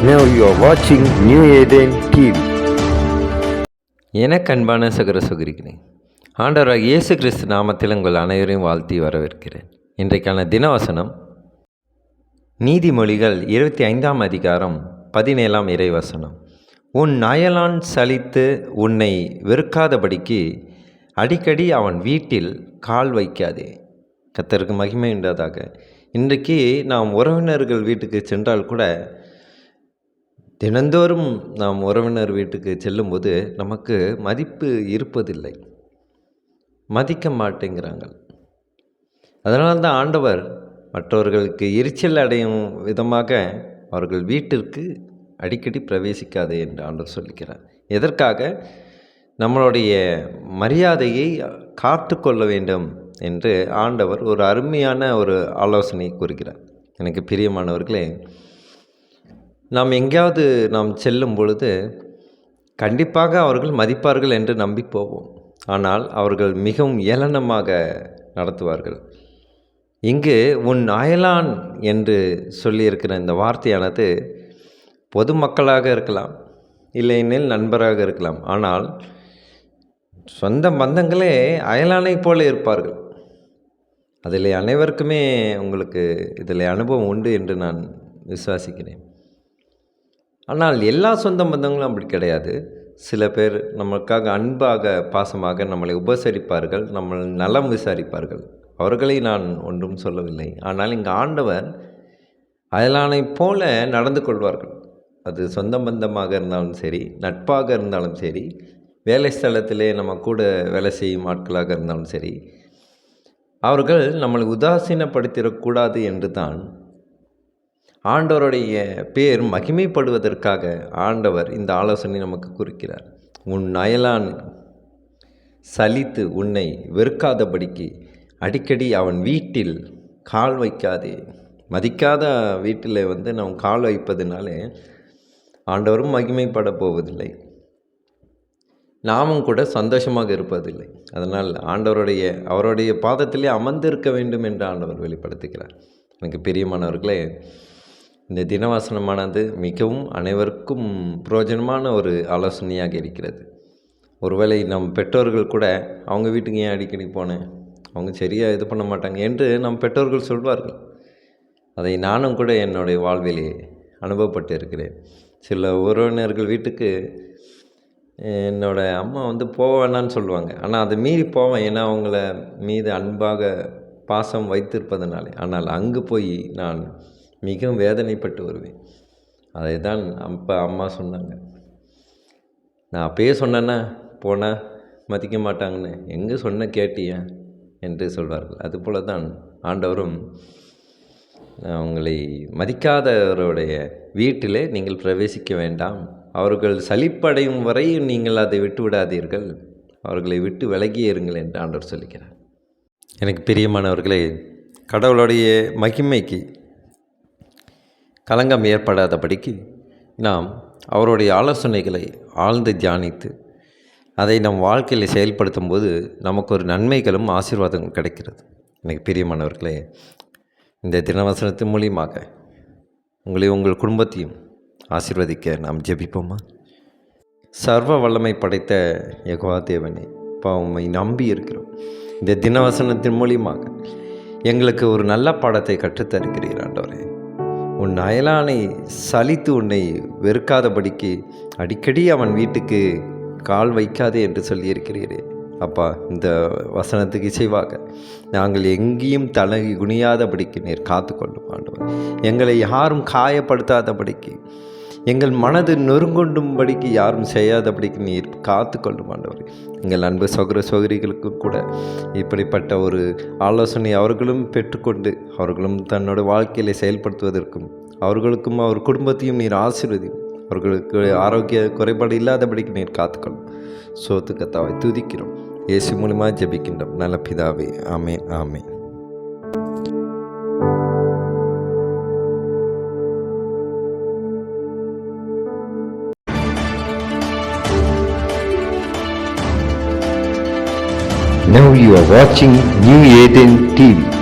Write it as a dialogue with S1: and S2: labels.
S1: Now you are watching New Eden TV.
S2: எனக்கு அன்பான சகோதர சகோதரிகளே, ஆண்டவராக இயேசு கிறிஸ்து நாமத்தில் உங்கள் அனைவரையும் வாழ்த்தி வரவேற்கிறேன். இன்றைக்கான தினவசனம் நீதிமொழிகள் 25ஆம் அதிகாரம் 17ஆம் இறைவசனம். உன் அயலான் சலித்து உன்னை வெறுக்காதபடிக்கு அடிக்கடி அவன் வீட்டில் கால் வைக்காதே. கர்த்தருக்கு மகிமை உண்டாதாக. இன்றைக்கு நாம் உறவினர்கள் வீட்டுக்கு சென்றால் கூட தினந்தோறும் நாம் உறவினர் வீட்டுக்கு செல்லும்போது நமக்கு மதிப்பு இருப்பதில்லை, மதிக்க மாட்டேங்கிறாங்க. அதனால தான் ஆண்டவர் மற்றவர்களுக்கு எரிச்சல் அடையும் விதமாக அவர்கள் வீட்டிற்கு அடிக்கடி பிரவேசிக்காதே என்று ஆண்டவர் சொல்லிக்கிறார். எதற்காக? நம்மளுடைய மரியாதையை காத்து கொள்ள வேண்டும் என்று ஆண்டவர் ஒரு அருமையான ஒரு ஆலோசனை கூறுகிறார். எனக்கு பிரியமானவர்களே, நாம் எங்கேயாவது நாம் செல்லும் பொழுது கண்டிப்பாக அவர்கள் மதிப்பார்கள் என்று நம்பி போவோம். ஆனால் அவர்கள் மிகவும் ஏளனமாக நடத்துவார்கள். இங்கு உன் அயலான் என்று சொல்லியிருக்கிற இந்த வார்த்தையானது பொதுமக்களாக இருக்கலாம், இல்லையெனில் நண்பராக இருக்கலாம். ஆனால் சொந்த பந்தங்களே அயலானை போல இருப்பார்கள். அதில் அனைவருக்குமே உங்களுக்கு இதில் அனுபவம் உண்டு என்று நான் விசுவாசிக்கிறேன். ஆனால் எல்லா சொந்த பந்தங்களும் அப்படி கிடையாது. சில பேர் நமக்காக அன்பாக பாசமாக நம்மளை உபசரிப்பார்கள், நம்ம நலம் விசாரிப்பார்கள். அவர்களை நான் ஒன்றும் சொல்லவில்லை. ஆனால் இங்கு ஆண்டவர் அயலானை போல நடந்து கொள்வார்கள். அது சொந்த பந்தமாக இருந்தாலும் சரி, நட்பாக இருந்தாலும் சரி, வேலை ஸ்தலத்திலே நம்ம கூட வேலை செய்யும் ஆட்களாக இருந்தாலும் சரி, அவர்கள் நம்மளை உதாசீனப்படுத்திடக்கூடாது என்று தான் ஆண்டவருடைய பேர் மகிமைப்படுவதற்காக ஆண்டவர் இந்த ஆலோசனை நமக்கு குறிக்கிறார். உன் அயலான் சலித்து உன்னை வெறுக்காதபடிக்கு அடிக்கடி அவன் வீட்டில் கால் வைக்காதே. மதிக்காத வீட்டில் நாம் கால் வைப்பதனாலே ஆண்டவரும் மகிமைப்பட போவதில்லை, நாமும் கூட சந்தோஷமாக இருப்பதில்லை. அதனால் அவருடைய பாதத்திலே அமர்ந்திருக்க வேண்டும் என்று ஆண்டவர் வெளிப்படுத்துகிறார். எனக்கு பிரியமானவர்களே, இந்த தினவாசனமானது மிகவும் அனைவருக்கும் பிரயோஜனமான ஒரு ஆலோசனையாக இருக்கிறது. ஒருவேளை நம் பெற்றோர்கள் கூட அவங்க வீட்டுக்கு ஏன் அடிக்கடி போனேன், அவங்க சரியாக இது பண்ண மாட்டாங்க என்று நம் பெற்றோர்கள் சொல்வார்கள். அதை நானும் கூட என்னுடைய வாழ்விலே அனுபவப்பட்டு இருக்கிறேன். சில உறவினர்கள் வீட்டுக்கு என்னோடய அம்மா போக வேணான்னு சொல்லுவாங்க. ஆனால் அதை மீறி போவேன், ஏன்னா அவங்கள மீது அன்பாக பாசம் வைத்திருப்பதனாலே. ஆனால் அங்கு போய் நான் மிகவும் வேதனைப்பட்டு வருவேன். அதை தான் அப்போ அம்மா சொன்னாங்க. நான் அப்பயே சொன்னேன்னா போனால் மதிக்க மாட்டாங்கன்னு, எங்கே சொன்ன கேட்டியா என்று சொல்வார்கள். அதுபோல தான் ஆண்டவரும் அவங்களை மதிக்காதவருடைய வீட்டிலே நீங்கள் பிரவேசிக்க வேண்டாம், அவர்கள் சலிப்படையும் வரை நீங்கள் அதை விட்டு விடாதீர்கள், அவர்களை விட்டு விலகியே இருங்கள் என்று ஆண்டவர் சொல்லிக்கிறார். எனக்கு பிரியமானவர்களே, கடவுளுடைய மகிமைக்கு களங்கம் ஏற்படாதபடிக்கு நாம் அவருடைய ஆலோசனைகளை ஆழ்ந்து தியானித்து அதை நம் வாழ்க்கையில் செயல்படுத்தும் போது நமக்கு ஒரு நன்மைகளும் ஆசீர்வாதங்களும் கிடைக்கிறது. எனக்கு பிரியமானவர்களே, இந்த தினவசனத்தின் மூலியமாக உங்கள் குடும்பத்தையும் ஆசீர்வதிக்க நாம் ஜெபிப்போமா? சர்வ வல்லமை படைத்த யெகோவா தேவனே, உம்மை நம்பி இருக்கிறோம். இந்த தினவசனத்தின் மூலியமாக எங்களுக்கு ஒரு நல்ல பாடத்தை கற்றுத்தருகிறீர் ஆண்டவரே. உன் அயலானை சலித்து உன்னை வெறுக்காதபடிக்கு அடிக்கடி அவன் வீட்டுக்கு கால் வைக்காதே என்று சொல்லியிருக்கிறீரே அப்பா. இந்த வசனத்துக்கு இசைவாக நாங்கள் எங்கேயும் தலை குனியாதபடிக்கு நீர் காத்துக்கொள்ளும் ஆண்டவர். எங்களை யாரும் காயப்படுத்தாதபடிக்கு, எங்கள் மனது நொறுங்கொண்டும்படிக்கு யாரும் செய்யாதபடிக்கு நீர் காத்துக்கொள்ளும் ஆண்டவர். எங்கள் அன்பு சகோதர சகோதரிகளுக்கு கூட இப்படிப்பட்ட ஒரு ஆலோசனை அவர்களும் பெற்றுக்கொண்டு அவர்களும் தன்னோட வாழ்க்கையில் செயல்படுத்துவதற்கும் அவர்களுக்கும் அவர் குடும்பத்தையும் நீர் ஆசீர்வதியும். அவர்களுக்கு ஆரோக்கிய குறைபாடு இல்லாதபடிக்கு நீர் காத்துக்கொள்ளும். சோத்து கத்தாவை துதிக்கிறோம், இயேசு மூலமாக ஜெபிக்கின்றோம் நல்ல பிதாவே. ஆமென், ஆமென்.
S1: Now you are watching New Eden TV.